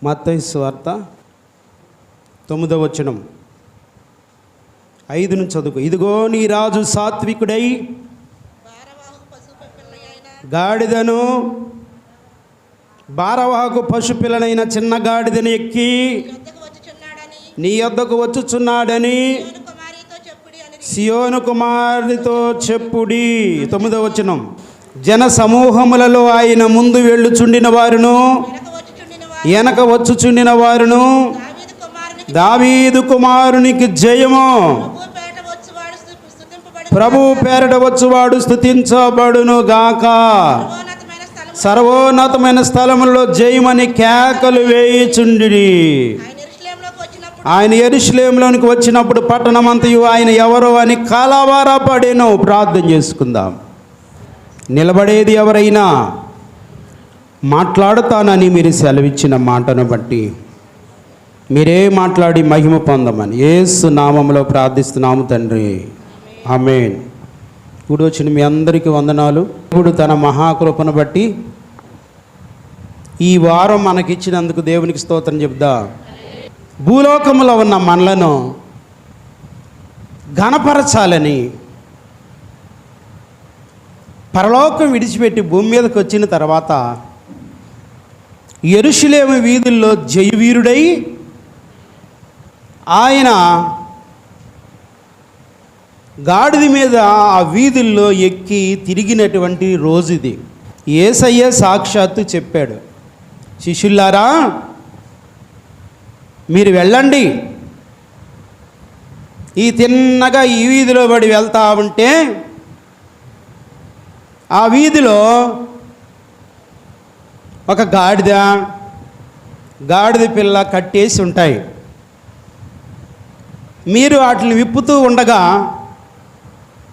మత్తయి సువార్త 9వ వచనం 5 నుంచి చదువుకో. ఇదిగో నీ రాజు సాత్వికుడై గాడిదను భారవాహకు పశుపిల్లనైన చిన్న గాడిదను ఎక్కి నీ యొద్దకు వచ్చుచున్నాడని సియోను కుమారునితో చెప్పుడి. 9వ వచనం. జన సమూహములలో ఆయన ముందు వెళ్ళుచుండిన వారును వెనక వచ్చుచుండిన వారును దావీదు కుమారునికి జయము, ప్రభు పేరట వచ్చువాడు స్తుతించబడును గాక, సర్వోన్నతమైన స్థలములలో జయమని కేకలు వేయుచుండిరి. ఆయన యెరూషలేములోనికి వచ్చినప్పుడు పట్టణమంతయు ఆయన ఎవరో అని కలవరపడెను. ప్రార్థన చేసుకుందాం. నిలబడేది ఎవరైనా మాట్లాడుతానని మీరు సెలవిచ్చిన మాటను బట్టి మీరే మాట్లాడి మహిమ పొందమని యేసు నామములో ప్రార్థిస్తున్నాము తండ్రి, ఆమేన్. ఇప్పుడు వచ్చిన మీ అందరికీ వందనాలు. ఇప్పుడు తన మహాకృపను బట్టి ఈ వారం మనకిచ్చినందుకు దేవునికి స్తోత్రం చెప్దాం. భూలోకములో ఉన్న మనలను ఘనపరచాలని పరలోకం విడిచిపెట్టి భూమి మీదకి వచ్చిన తర్వాత యెరూషలేము వీధుల్లో జయవీరుడై ఆయన గాడిద మీద ఆ వీధుల్లో ఎక్కి తిరిగినటువంటి రోజు ఇది. యేసయ్య సాక్షాత్తు చెప్పాడు, శిష్యులారా మీరు వెళ్ళండి. ఈ తిన్నగా ఈ వీధిలో పడి వెళ్తా ఉంటే ఆ వీధిలో ఒక గాడిద పిల్ల కట్టేసి ఉంటాయి. మీరు వాటిని విప్పుతూ ఉండగా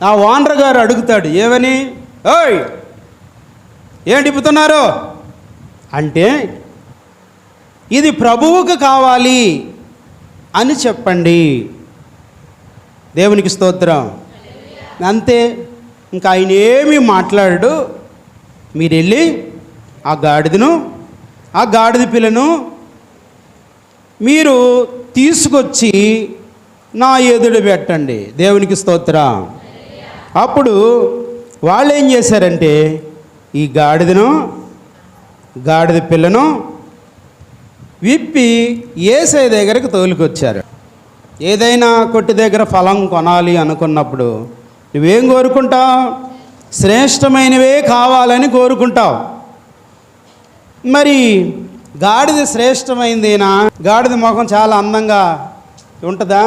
ఆ ఓనర్ గారు అడుగుతాడు, ఏమని, ఓయ్ ఏంటి విప్పుతున్నారు అంటే, ఇది ప్రభువుకు కావాలి అని చెప్పండి. దేవునికి స్తోత్రం. అంతే, ఇంకా ఆయన ఏమీ మాట్లాడాడు. మీరు వెళ్ళి ఆ గాడిద పిల్లను మీరు తీసుకొచ్చి నా ఎదుడు పెట్టండి. దేవునికి స్తోత్రం. అప్పుడు వాళ్ళు ఏం చేశారంటే ఈ గాడిద పిల్లను విప్పి యేసయ్య దగ్గరకు తోలుకొచ్చారు. ఏదైనా కొట్టి దగ్గర ఫలం కొనాలి అనుకున్నప్పుడు నువ్వేం కోరుకుంటావు? శ్రేష్టమైనవే కావాలని కోరుకుంటావు. మరి గాడిద శ్రేష్టమైందేనా? గాడిద ముఖం చాలా అందంగా ఉంటుందా?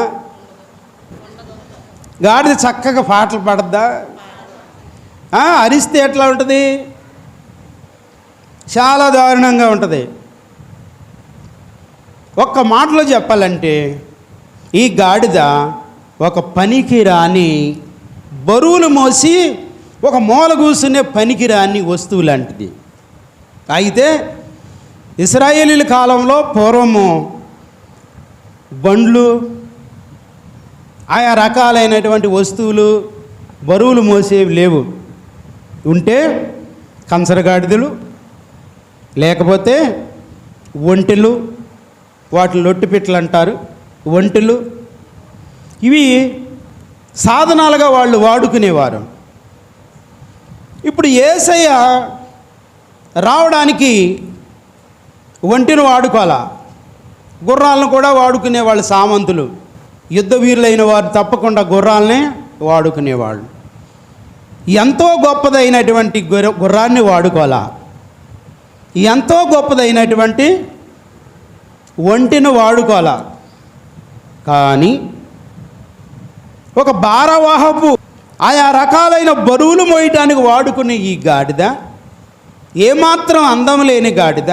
గాడిద చక్కగా పాటలు పాడద్దా? అరిస్తే ఎట్లా ఉంటుంది? చాలా దారుణంగా ఉంటుంది. ఒక్క మాటలో చెప్పాలంటే ఈ గాడిద ఒక పనికి రాని, బరువులు మోసి ఒక మూల కూర్చునే పనికి రాని వస్తువు లాంటిది. అయితే ఇశ్రాయేలీల కాలంలో పూర్వము బండ్లు, ఆయా రకాలైనటువంటి వస్తువులు బరువులు మోసేవి లేవు. ఉంటే కంచరగాడిదలు, లేకపోతే ఒంటెలు, వాటిని లొట్టిపిట్టలు అంటారు, ఒంటెలు. ఇవి సాధనాలుగా వాళ్ళు వాడుకునేవారు. ఇప్పుడు యేసయ్య రావడానికి ఒంటెను వాడుకోవాలా, గుర్రాలను కూడా వాడుకునేవాళ్ళు. సామంతులు, యుద్ధ వీరులైన వారు తప్పకుండా గుర్రాలనే వాడుకునేవాళ్ళు. ఎంతో గొప్పదైనటువంటి గుర్రాన్ని వాడుకోవాలా, ఎంతో గొప్పదైనటువంటి ఒంటెను వాడుకోవాలా. కానీ ఒక భారవాహపు ఆయా రకాలైన బరువులు మోయటానికి వాడుకునే ఈ గాడిద, ఏమాత్రం అందం లేని గాడిద,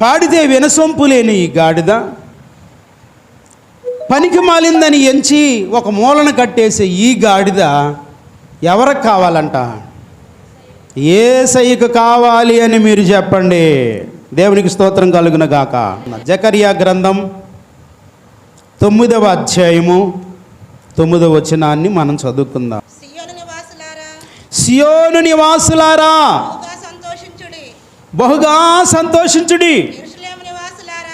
పాడితే వినసొంపు లేని ఈ గాడిద, పనికి మాలిందని ఎంచి ఒక మూలన కట్టేసే ఈ గాడిద ఎవరికి కావాలంట? యేసయ్యకు కావాలి అని మీరు చెప్పండి. దేవునికి స్తోత్రం కలుగును గాక. జకరియా గ్రంథం 9వ అధ్యాయము 9వ వచనాన్ని మనం చదువుకుందాం. సియోను నివాసులారా బహుగా సంతోషించుడి,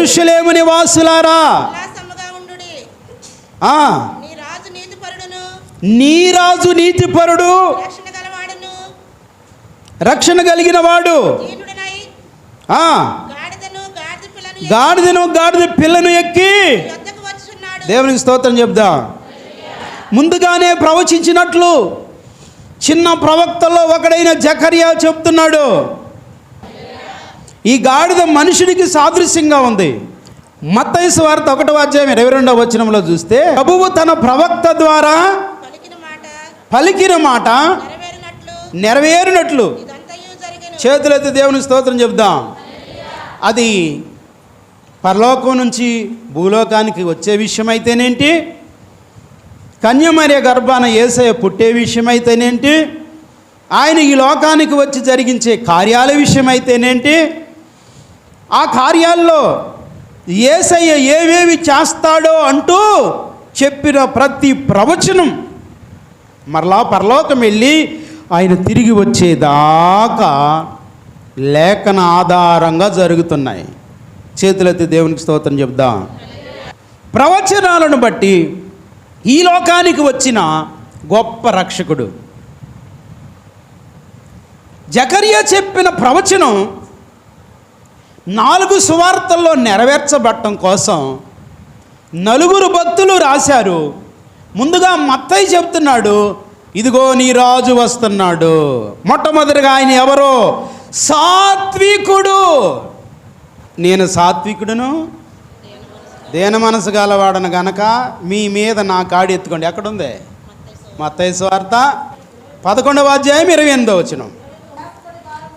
యెరూషలేము నివాసులారా, ఉల్లాసముగా ఉండుడి. ఆ నీ రాజు నీతిపరుడును, నీ రాజు నీతిపరుడు, రక్షణ గలవాడును, రక్షణ కలిగిన వాడు, దీనుడనై ఆ గాడిద పిల్లను ఎక్కి నీ వద్దకు వచ్చుచున్నాడు. దేవునికి స్తోత్రం చెప్దాం. ముందుగానే ప్రవచించినట్లు చిన్న ప్రవక్తల్లో ఒకడైన జకర్యా చెప్తున్నాడు. ఈ గాడిద మనుషుడికి సాదృశ్యంగా ఉంది. మత్తయి సువార్త 1:22 చూస్తే ప్రభువు తన ప్రవక్త ద్వారా పలికిన మాట నెరవేరినట్లు ఇదంతయు జరిగెను. చేతులెత్తి దేవునికి స్తోత్రం చెప్దాం. అది పరలోకం నుంచి భూలోకానికి వచ్చే విషయం అయితేనేంటి, కన్యమర్య గర్భాన యేసయ్య పుట్టే విషయం అయితేనేంటి, ఆయన ఈ లోకానికి వచ్చి జరిగించే కార్యాల విషయం అయితేనేంటి, ఆ కార్యాల్లో యేసయ్య ఏవేవి చేస్తాడో అంటూ చెప్పిన ప్రతి ప్రవచనం మరలా పరలోకం వెళ్ళి ఆయన తిరిగి వచ్చేదాకా లేఖన ఆధారంగా జరుగుతున్నాయి. చేతులెత్తి దేవునికి స్తోత్రం చెప్దాం. ప్రవచనాలను బట్టి ఈ లోకానికి వచ్చిన గొప్ప రక్షకుడు. జకర్యా చెప్పిన ప్రవచనం 4 సువార్తల్లో నెరవేర్చబడటం కోసం 4 భక్తులు రాశారు. ముందుగా మత్తయి చెప్తున్నాడు, ఇదిగో నీ రాజు వస్తున్నాడు. మొట్టమొదటిగా ఆయన ఎవరో? సాత్వికుడు. నేను సాత్వికుడును, దేన మనసు గలవాడను గనక మీ మీద నా కాడి ఎత్తుకోండి. ఎక్కడుంది? మత్తయి సువార్త 11:28.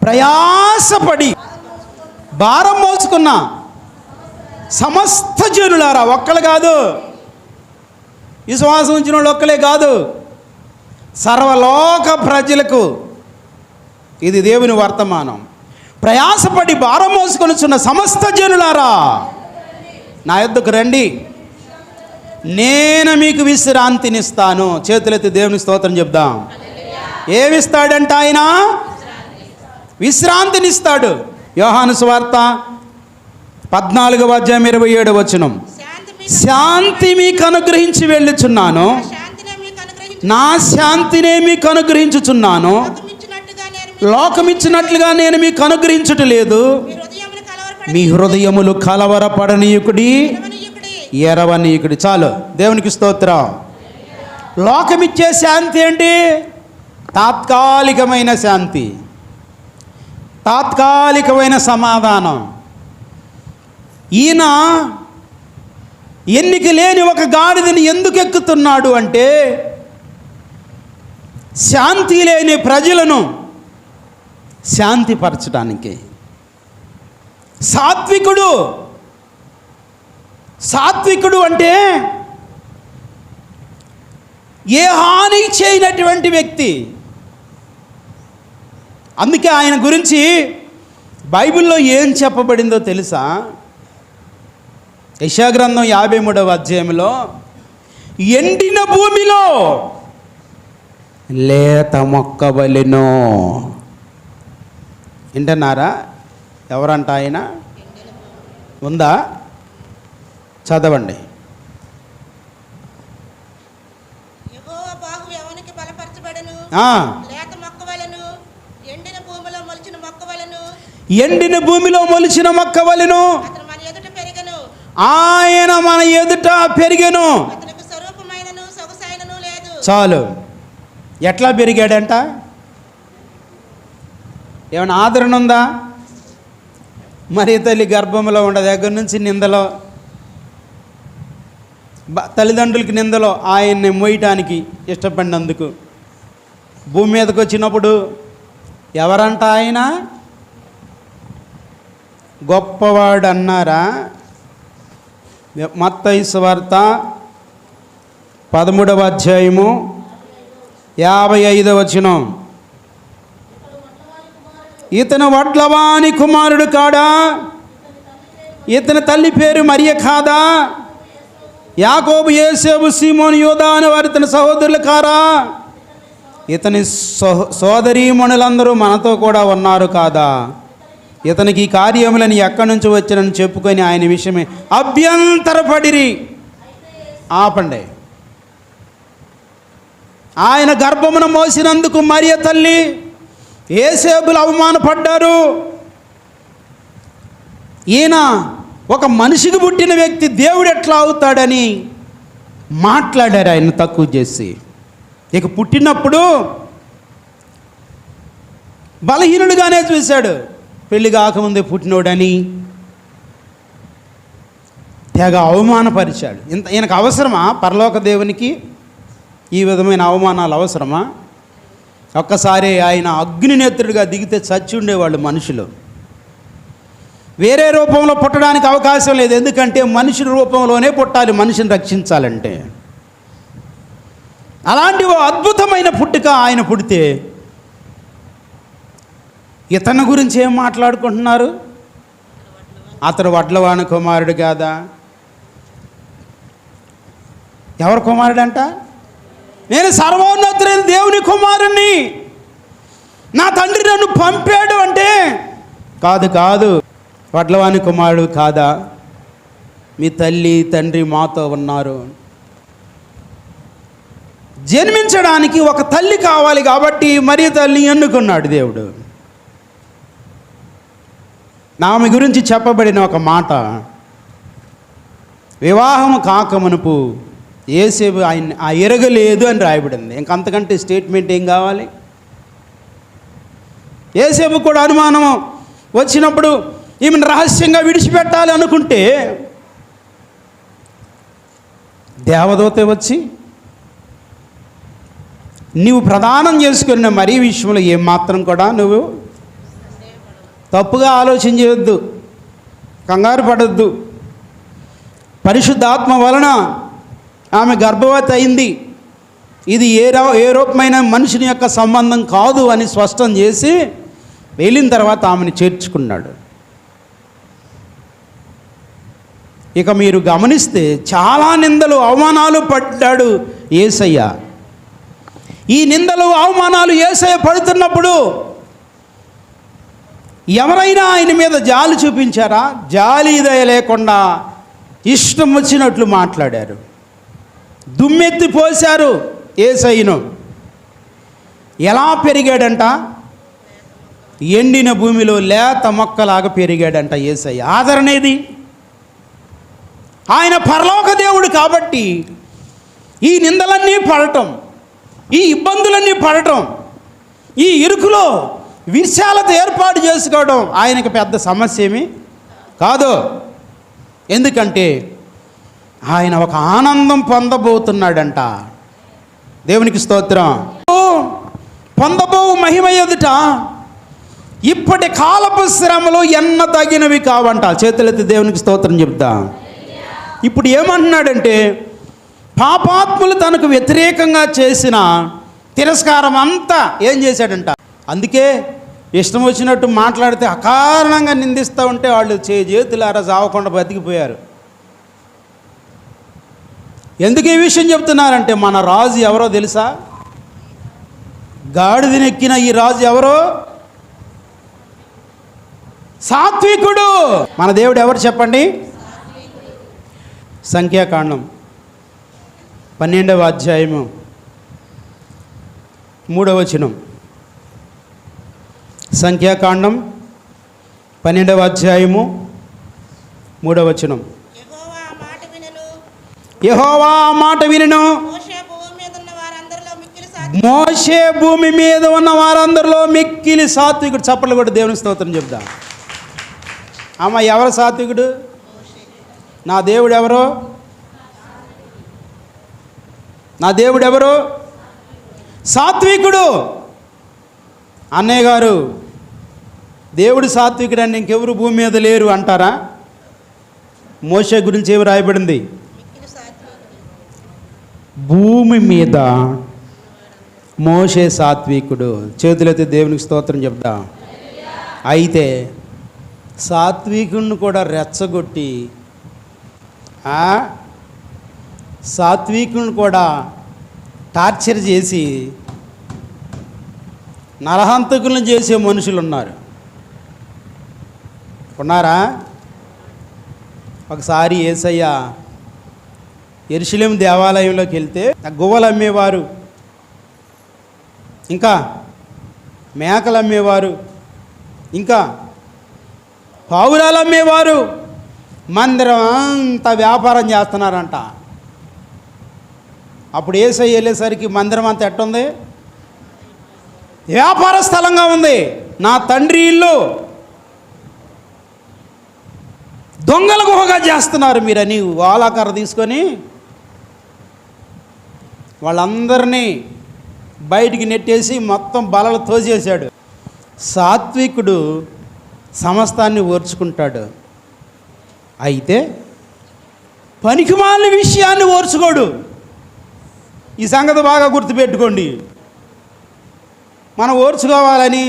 ప్రయాసపడి భారం మోసుకున్న సమస్త జనులారా, ఒక్కళ్ళు కాదు, విశ్వాసం ఉంచిన వాళ్ళు ఒక్కలే కాదు, సర్వలోక ప్రజలకు ఇది దేవుని వర్తమానం. ప్రయాసపడి భారం మోసుకొనిచున్న సమస్త జనులారా, నా యొద్దకు రండి, నేను మీకు విశ్రాంతినిస్తాను. చేతులెత్తి దేవుని స్తోత్రం చెప్దాం. ఏమిస్తాడంట ఆయన? విశ్రాంతినిస్తాడు. యోహాను సువార్త 14:27. శాంతి మీకు అనుగ్రహించి వెళ్ళుచున్నాను, నా శాంతినే మీకు అనుగ్రహించుచున్నాను, లోకమిచ్చినట్లుగా నేను మీకు అనుగ్రహించుట లేదు. మీ హృదయములు కలవరపడనీయుకుడి, ఎరవనీయుకుడి. చాలు, దేవునికి స్తోత్రం. లోకమిచ్చే శాంతి ఏంటి? తాత్కాలికమైన శాంతి, తాత్కాలికమైన సమాధానం. ఈయన ఎన్నిక లేని ఒక గాడిదని ఎందుకు ఎక్కుతున్నాడు అంటే, శాంతి లేని ప్రజలను శాంతిపరచడానికి. సాత్వికుడు అంటే ఏ హాని చేయనటువంటి వ్యక్తి. అందుకే ఆయన గురించి బైబిల్లో ఏం చెప్పబడిందో తెలుసా? యెషయా గ్రంథం 53:23 ఎండిన భూమిలో లేత మొక్క వలెను. వింటున్నారా? ఎవరంట ఆయన? ఉందా? చదవండి. యెహోవా బాహువు ఎవనికి బలపరచబడెను, లేత మొక్క వలెను, ఎండిన భూమిలో మొలిచిన మొక్క వలెను, ఎండిన భూమిలో మొలిచిన మొక్క వలెను. అతను మన ఎదుట పెరిగెను, ఆయన మన ఎదుట పెరిగెను. అతనికి స్వరూపమైనను సొగసైనను లేదు. చాలు. ఎట్లా పెరిగాడంట? ఏమైనా ఆదరణ ఉందా? మరి తల్లి గర్భంలో ఉండే దగ్గర నుంచి నిందలో, తల్లిదండ్రులకి నిందలో ఆయన్ని మోయటానికి ఇష్టపడినందుకు భూమి మీదకి వచ్చినప్పుడు ఎవరంట ఆయన? గొప్పవాడు అన్నారా? మత్తయి సువార్త 13:55. ఇతను వడ్లవాని కుమారుడు కాడా? ఇతని తల్లి పేరు మరియ కాదా? యాకోబు, యోసేపు, సీమోను, యూదా అని వారు ఇతని సహోదరులు కారా? ఇతని సోదరీమణులందరూ మనతో కూడా ఉన్నారు కాదా? ఇతనికి ఈ కార్యములని ఎక్కడి నుంచి వచ్చానని చెప్పుకొని ఆయన విషయమే అభ్యంతరపడిరి. ఆపండి. ఆయన గర్భమున మోసినందుకు మరియ తల్లి యోసేపులు అవమానపడ్డారు. ఈయన ఒక మనిషికి పుట్టిన వ్యక్తి దేవుడు ఎట్లా అవుతాడని మాట్లాడారు ఆయన తక్కువ చేసి. ఇక పుట్టినప్పుడు బలహీనుడిగానే చూశాడు. పెళ్లి కాకముందే పుట్టినోడని తెగ అవమానపరిచాడు. ఈయనకు అవసరమా పరలోక దేవునికి ఈ విధమైన అవమానాలు అవసరమా? ఒక్కసారి ఆయన అగ్నినేత్రుడిగా దిగితే చచ్చి ఉండేవాళ్ళు మనుషులు. వేరే రూపంలో పుట్టడానికి అవకాశం లేదు. ఎందుకంటే మనుషుల రూపంలోనే పుట్టాలి మనిషిని రక్షించాలంటే. అలాంటి ఓ అద్భుతమైన పుట్టుక ఆయన పుడితే ఇతని గురించి ఏం మాట్లాడుకుంటున్నారు? అతడు వడ్లవాని కుమారుడు కాదా? ఎవరు కుమారుడంట? నేను సర్వోన్నతుడైన దేవుని కుమారుణ్ణి, నా తండ్రి నన్ను పంపాడు అంటే కాదు. వడ్లవాని కుమారుడు కాదా? మీ తల్లి తండ్రి మాతో ఉన్నారు. జన్మించడానికి ఒక తల్లి కావాలి కాబట్టి మరి తల్లి ఎన్నుకున్నాడు దేవుడు. ఆమె గురించి చెప్పబడిన ఒక మాట, వివాహము కాకమునుపు యోసేపు ఆయన ఎరగలేదు అని రాయబడింది. ఇంకంతకంటే స్టేట్మెంట్ ఏం కావాలి? యోసేపు కూడా అనుమానం వచ్చినప్పుడు ఈమెను రహస్యంగా విడిచిపెట్టాలి అనుకుంటే దేవదూత వచ్చి నీవు ప్రదానం చేసుకున్న మరీ విషయంలో ఏమాత్రం కూడా నువ్వు తప్పుగా ఆలోచన చేయొద్దు, కంగారు పడద్దు. పరిశుద్ధాత్మ వలన ఆమె గర్భవతి అయింది. ఇది ఏ రూపమైన మనిషిని యొక్క సంబంధం కాదు అని స్పష్టం చేసి వెళ్ళిన తర్వాత ఆమెను చేర్చుకున్నాడు. ఇక మీరు గమనిస్తే చాలా నిందలు అవమానాలు పడ్డాడు యేసయ్య. ఈ నిందలు అవమానాలు యేసయ్య పడుతున్నప్పుడు ఎవరైనా ఆయన మీద జాలి చూపించారా? జాలి దయ లేకుండా ఇష్టం వచ్చినట్లు మాట్లాడారు, దుమ్మెత్తి పోశారు యేసయ్యను. ఎలా పెరిగాడంట? ఎండిన భూమిలో లేత మొక్కలాగా పెరిగాడంట యేసయ్య. ఆదరణేది? ఆయన పరలోక దేవుడు కాబట్టి ఈ నిందలన్నీ పడటం, ఈ ఇబ్బందులన్నీ పడటం, ఈ ఇరుకులో విశాలత ఏర్పాటు చేసుకోవడం ఆయనకు పెద్ద సమస్య ఏమీ కాదు. ఎందుకంటే ఆయన ఒక ఆనందం పొందబోతున్నాడంట. దేవునికి స్తోత్రం. పొందబో మహిమ ఎదుట ఇప్పటి కాలపు శ్రమలు ఎన్న తగినవి కావంట. చేతులెత్తి దేవునికి స్తోత్రం చెప్తా. ఇప్పుడు ఏమంటున్నాడంటే పాపాత్ములు తనకు వ్యతిరేకంగా చేసిన తిరస్కారం అంతా ఏం చేశాడంట. అందుకే ఇష్టం వచ్చినట్టు మాట్లాడితే అకారణంగా నిందిస్తూ ఉంటే వాళ్ళు చేతులారా చావకుండా బతికిపోయారు. ఎందుకు ఈ విషయం చెప్తున్నారంటే మన రాజు ఎవరో తెలుసా? గాడిదనెక్కిన ఈ రాజు ఎవరో? సాత్వికుడు. మన దేవుడు ఎవరు చెప్పండి? సంఖ్యాకాండం 12వ అధ్యాయము 3వ వచనం. సంఖ్యాకాండం 12వ అధ్యాయము 3వ వచనం. యెహోవా మాట వినెను. మోషే భూమి మీద ఉన్న వారందరిలో మిక్కిలి సాత్వికుడు. చప్పట్లు కూడా దేవుని స్తోత్రం చెప్దాం. అమ్మ, ఎవరు సాత్వికుడు? నా దేవుడు ఎవరో? నా దేవుడు ఎవరు? సాత్వికుడు. అన్నయ్య గారు, దేవుడు సాత్వికుడు అని ఇంకెవరు భూమి మీద లేరు అంటారా? మోషే గురించి ఏమి రాయబడింది? భూమి మీద మోషే సాత్వికుడు. చేతులైతే దేవునికి స్తోత్రం చెప్తా. అయితే సాత్వికుడిని కూడా రెచ్చగొట్టి, సాత్వికుడిని కూడా టార్చర్ చేసి నరహంతకులను చేసే మనుషులు ఉన్నారు. ఉన్నారా? ఒకసారి యేసయ్య యెరూషలేము దేవాలయంలోకి వెళ్తే గువ్వలు అమ్మేవారు, ఇంకా మేకలు అమ్మేవారు, ఇంకా పావురాలు అమ్మేవారు మందిరం అంతా వ్యాపారం చేస్తున్నారంట. అప్పుడు యేసయ్య వెళ్ళేసరికి మందిరం అంతా ఎట్టుంది? వ్యాపార స్థలంగా ఉంది. నా తండ్రి ఇల్లు దొంగల గుహగా చేస్తున్నారు మీరని వాలాకర్ర తీసుకొని వాళ్ళందరినీ బయటికి నెట్టేసి మొత్తం బలలు తోసేశాడు. సాత్వికుడు సమస్తాన్ని ఓర్చుకుంటాడు, అయితే పనికిమాలిన విషయాన్ని ఓర్చుకోడు. ఈ సంగతి బాగా గుర్తుపెట్టుకోండి. మనం ఓర్చుకోవాలని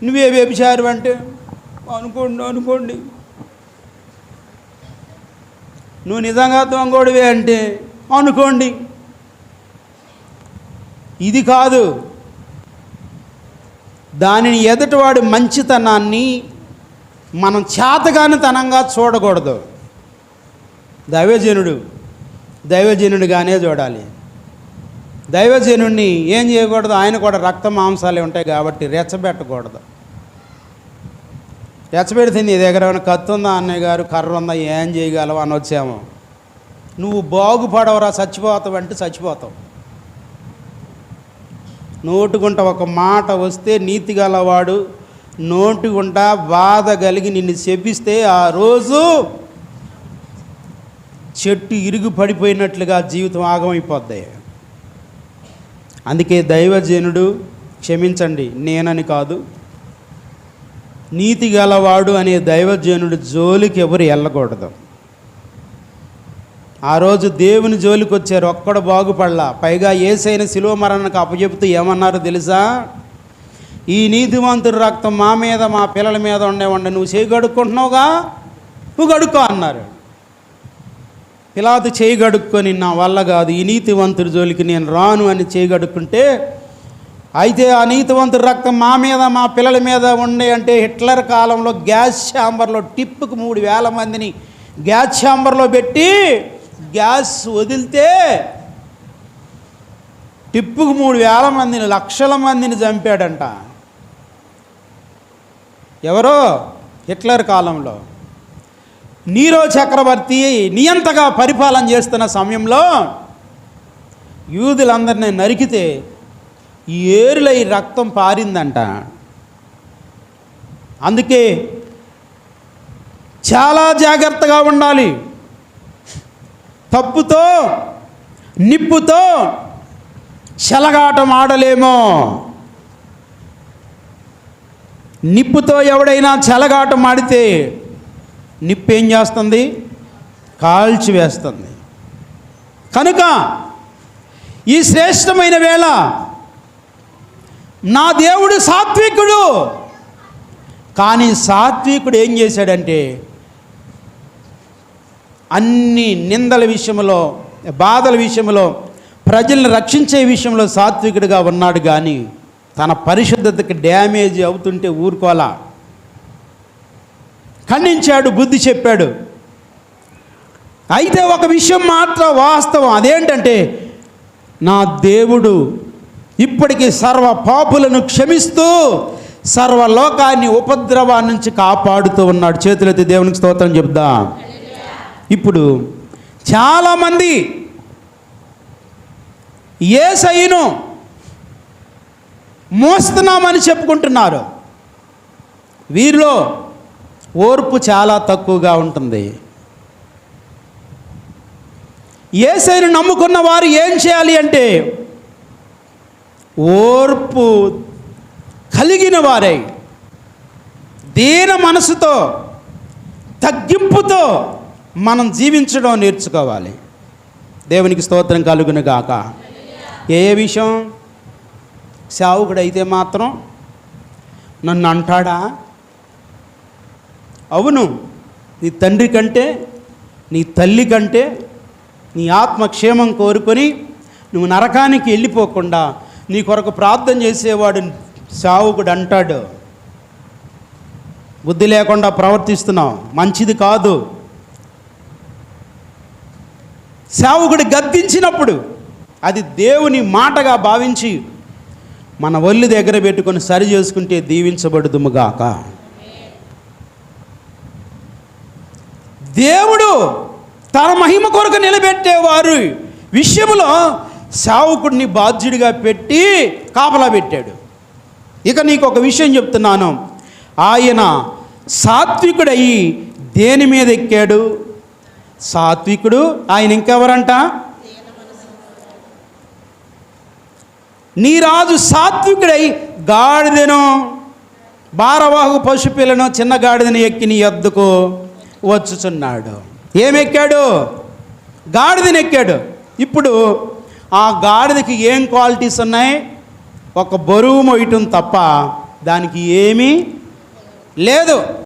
నువ్వే వ్యభిచారు అంటే అనుకోండి, నువ్వు నిజంగా దొంగోడివే అంటే అనుకోండి. ఇది కాదు. దానిని ఎదుటివాడి మంచితనాన్ని మనం చేతగానితనంగా చూడకూడదు. దైవజనుడిగానే చూడాలి. దైవజనుడిని ఏం చేయకూడదు? ఆయన కూడా రక్త మాంసాలే ఉంటాయి కాబట్టి రెచ్చబెట్టకూడదు. రెచ్చబెడితే నీ దగ్గర ఏమైనా కత్తి ఉందా అన్నయ్య గారు, కర్ర ఉందా, ఏం చేయగలవు అని వచ్చాము. నువ్వు బాగుపడవరా, చచ్చిపోతావు అంటే చచ్చిపోతావు. నోటుగుంట ఒక మాట వస్తే నీతి గలవాడు నోటుగుంట బాధ కలిగి నిన్ను శపిస్తే ఆ రోజు చెట్టు ఇరుగు పడిపోయినట్లుగా జీవితం ఆగమైపోద్ది. అందుకే దైవజనుడు, క్షమించండి నేనని కాదు, నీతి గలవాడు అనే దైవజనుడు జోలికి ఎవరు వెళ్ళకూడదు. ఆ రోజు దేవుని జోలికి వచ్చారు, ఒక్కడు బాగుపడలా. పైగా యేసయ్యను శిలువ మరణానికి అప్పచెప్తూ ఏమన్నారో తెలుసా? ఈ నీతిమంతుడి రక్తం మా మీద మా పిల్లల మీద ఉండేవండి, నువ్వు చేయి గడుక్కుంటున్నావుగా, నువ్వు గడుక్కో అన్నారు. పిలాతు చేయి గడుక్కొని నా వల్ల కాదు, ఈ నీతివంతుడి జోలికి నేను రాను అని చేయి గడుక్కుంటే, అయితే ఆ నీతివంతుడి రక్తం మా మీద మా పిల్లల మీద ఉండే అంటే హిట్లర్ కాలంలో గ్యాస్ ఛాంబర్లో టిప్పుకు 3,000 మందిని గ్యాస్ ఛాంబర్లో పెట్టి గ్యాస్ వదిలితే టిప్పుకు 3,000 మందిని, లక్షల మందిని చంపాడంట. ఎవరో హిట్లర్ కాలంలో. నీరో చక్రవర్తి నియంతగా పరిపాలన చేస్తున్న సమయంలో యూదులందరినీ నరికితే ఏరులై రక్తం పారిందంట. అందుకే చాలా జాగ్రత్తగా ఉండాలి. తప్పుతో నిప్పుతో చెలగాటం ఆడలేమో. నిప్పుతో ఎవడైనా చెలగాటం ఆడితే నిప్పు ఏం చేస్తుంది? కాల్చివేస్తుంది. కనుక ఈ శ్రేష్టమైన వేళ నా దేవుడు సాత్వికుడు, కానీ సాత్వికుడు ఏం చేశాడంటే అన్ని నిందల విషయంలో, బాధల విషయంలో, ప్రజలను రక్షించే విషయంలో సాత్వికుడిగా ఉన్నాడు. కానీ తన పరిశుద్ధతకి డ్యామేజ్ అవుతుంటే ఊరుకోలా, ఖండించాడు, బుద్ధి చెప్పాడు. అయితే ఒక విషయం మాత్రం వాస్తవం, అదేంటంటే నా దేవుడు ఇప్పటికీ సర్వ పాపులను క్షమిస్తూ సర్వలోకాన్ని ఉపద్రవాన్ని నుంచి కాపాడుతూ ఉన్నాడు. చేతులెత్తి దేవునికి స్తోత్రం చెప్దాం. ఇప్పుడు చాలామంది యేసయ్యను మోస్తున్నామని చెప్పుకుంటున్నారు. వీరిలో ఓర్పు చాలా తక్కువగా ఉంటుంది. యేసయ్యను నమ్ముకున్న వారు ఏం చేయాలి అంటే ఓర్పు కలిగిన వారై దీన మనసుతో తగ్గింపుతో మనం జీవించడం నేర్చుకోవాలి. దేవునికి స్తోత్రం కలుగును గాక. ఏ విషయం? సేవకుడైతే మాత్రం నన్ను అంటాడా? అవును, నీ తండ్రి కంటే, నీ తల్లి కంటే, నీ ఆత్మక్షేమం కోరుకొని నువ్వు నరకానికి వెళ్ళిపోకుండా నీ కొరకు ప్రార్థన చేసేవాడు సేవకుడు అంటాడు. బుద్ధి లేకుండా ప్రవర్తిస్తున్నావు, మంచిది కాదు. సేవకుడు గద్దించినప్పుడు అది దేవుని మాటగా భావించి మన ఒళ్ళు దగ్గర పెట్టుకొని సరి చేసుకుంటే దీవించబడుదుముగాక. దేవుడు తన మహిమ కొరకు నిలబెట్టేవారు విషయంలో సేవకుడిని బాధ్యుడిగా పెట్టి కాపలా పెట్టాడు. ఇక నీకు ఒక విషయం చెప్తున్నాను. ఆయన సాత్వికుడయి దేని మీద ఎక్కాడు? సాత్వికుడు. ఆయన ఇంకెవరంట? నీ రాజు సాత్వికుడై గాడిదను, భారవాహు పశుపిల్లను, చిన్న గాడిదను ఎక్కి నీ యొద్దకు వచ్చుచున్నాడు. ఏమెక్కాడు? గాడిదని ఎక్కాడు. ఇప్పుడు ఆ గాడిదకి ఏం క్వాలిటీస్ ఉన్నాయి? ఒక బరువు మోయటం తప్ప దానికి ఏమీ లేదు.